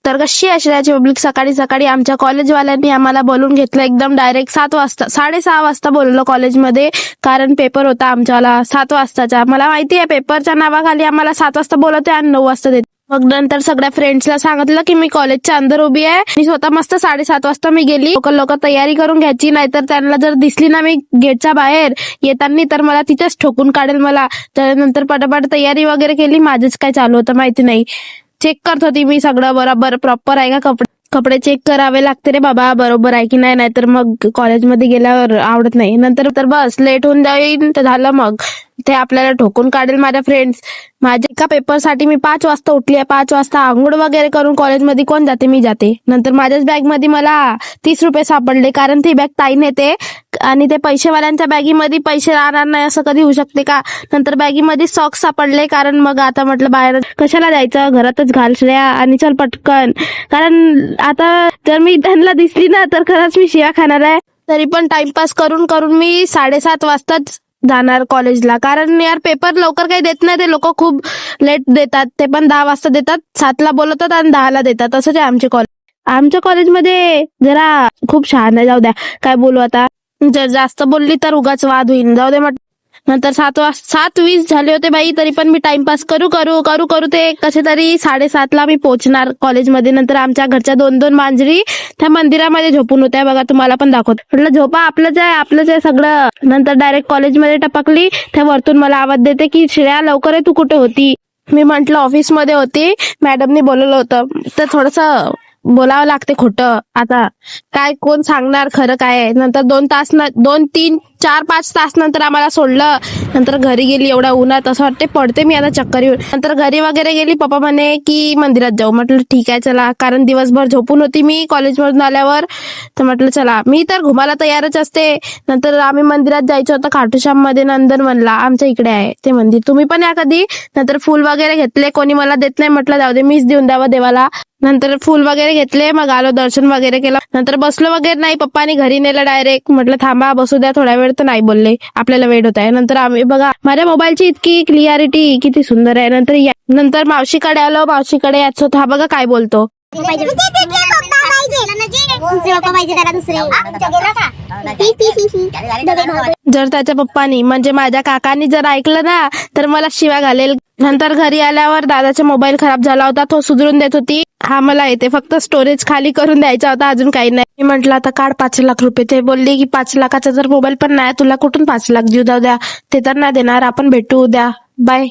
तर कशी आश्रयाची पब्लिक, सकाळी सकाळी आमच्या कॉलेजवाल्यांनी आम्हाला बोलून घेतलं एकदम डायरेक्ट 7 वाजता, 6:30 वाजता बोलवलं कॉलेजमध्ये, कारण पेपर होता आमच्याला 7 वाजताचा. मला माहिती आहे पेपरच्या नावाखाली आम्हाला 7 वाजता बोलवते आणि 9 वाजता देते. मग नंतर सगळ्या फ्रेंड्सला सांगितलं की मी कॉलेजच्या अंदर उभी आहे. मी स्वतः मस्त 7:30 वाजता मी गेली. लोक तयारी करून घ्यायची, नाहीतर त्यांना जर दिसली ना मी गेटच्या बाहेर येताना तर मला तिथेच ठोकून काढेल मला. तर नंतर पटापट तयारी वगैरे केली. माझंच काय चालू होतं माहिती नाही. चेक करत होती मी सगळं बरोबर प्रॉपर आहे का, कपडे चेक करावे लागते रे बाबा, बरोबर आहे की नाही, नाहीतर मग कॉलेजमध्ये गेल्यावर आवडत नाही. नंतर तर बस लेट होऊन जाईल तर झालं, मग ते आपल्याला ठोकून काढेल माझ्या फ्रेंड्स. माझ्या एका पेपरसाठी मी 5 वाजता उठली आहे. 5 वाजता आंघोळ वगैरे करून कॉलेजमध्ये कोण जाते, मी जाते. नंतर माझ्याच बॅगमध्ये मला 30 रुपये सापडले, कारण ती बॅग ताई नेते आणि ते पैसेवाल्यांच्या बॅगीमध्ये पैसे राहणार नाही असं कधी होऊ शकते का. नंतर बॅगीमध्ये सॉक्स सापडले, कारण मग आता म्हटलं बाहेर कशाला जायचं, घरातच घाल श्रेया आणि चल पटकन. कारण आता जर मी त्यांना दिसली ना तर खरंच मी शिव्या खाणार आहे. तरी पण टाइमपास करून करून मी 7:30 वाजताच जाणार कॉलेजला, कारण यार पेपर लवकर काही देत नाही ते लोक, खूप लेट देतात. ते पण 10 वाजता देतात, 7ला बोलवतात आणि 10ला देतात. असंच आहे आमचे कॉलेज. आमच्या कॉलेजमध्ये जरा खूप छान आहे. जाऊ द्या काय बोलू आता, जर जास्त बोलली तर उगाच वाद होईल, जाऊ दे. नंतर 7:20 झाले होते बाई, तरी पण मी टाइमपास करू करू करू करू ते कसे तरी 7:30ला मी पोहोचणार कॉलेजमध्ये. नंतर आमच्या घरच्या 2-2 मांजरी त्या मंदिरामध्ये झोपून होत्या बघा, तुम्हाला पण दाखवत. म्हटलं झोपा, आपलंच आहे सगळं. नंतर डायरेक्ट कॉलेजमध्ये टपकली. त्या वरतून मला आवाज देते की श्रेया लवकर आहे, तू कुठे होती. मी म्हंटल ऑफिसमध्ये होती, मॅडमनी बोलवलं होतं. तर थोडस बोलावं लागते खोटं, आता काय कोण सांगणार खरं काय आहे. नंतर 2 तास 2, 3, 4, 5 तास नंतर आम्हाला सोडलं. नंतर घरी गेली, एवढ्या उन्हात असं वाटते पडते मी आता चक्कर येऊन. नंतर घरी वगैरे गेली. पप्पा म्हणे की मंदिरात जाऊ. म्हटलं ठीक आहे चला, कारण दिवसभर झोपून होती मी कॉलेजमधून आल्यावर. तर म्हटलं चला, मी तर घुमायला तयारच असते. नंतर आम्ही मंदिरात जायचं होतं, खाटूश्याम मध्ये नंदनवनला, आमच्या इकडे आहे ते मंदिर, तुम्ही पण या कधी. नंतर फुल वगैरे घेतले, कोणी मला देत नाही, म्हटलं जाऊ दे मीच देऊन द्यावं देवाला. नंतर फुल वगैरे घेतले, मग आलो, दर्शन वगैरे केलं. नंतर बसलो वगैरे नाही, पप्पानी घरी नेलं डायरेक्ट. म्हटलं थांबा बसू द्या थोडा वेळ, तर नाही बोलले आपल्याला वेट होत आहे. नंतर आम्ही बघा माझ्या मोबाईलची इतकी क्लिअरिटी किती सुंदर आहे. नंतर मावशीकडे आलो, मावशीकडे याच होता, हा बघा काय बोलतो. जर त्याच्या पप्पानी म्हणजे माझ्या काकांनी जर ऐकलं ना तर मला शिव्या घालेल. नंतर घरी आल्यावर दादाचा मोबाईल खराब झाला होता, तो सुधरून देत होती. हा मला येते, फक्त स्टोरेज खाली करून द्यायचा होता, अजून काही नाही. मी म्हंटल आता काढ 5 लाख रुपये. ते बोलली की 5 लाखाचा जर मोबाईल पण नाही, तुला कुठून 5 लाख देऊ, जाऊ द्या, ते तर नाही देणार, आपण भेटू उद्या, बाय.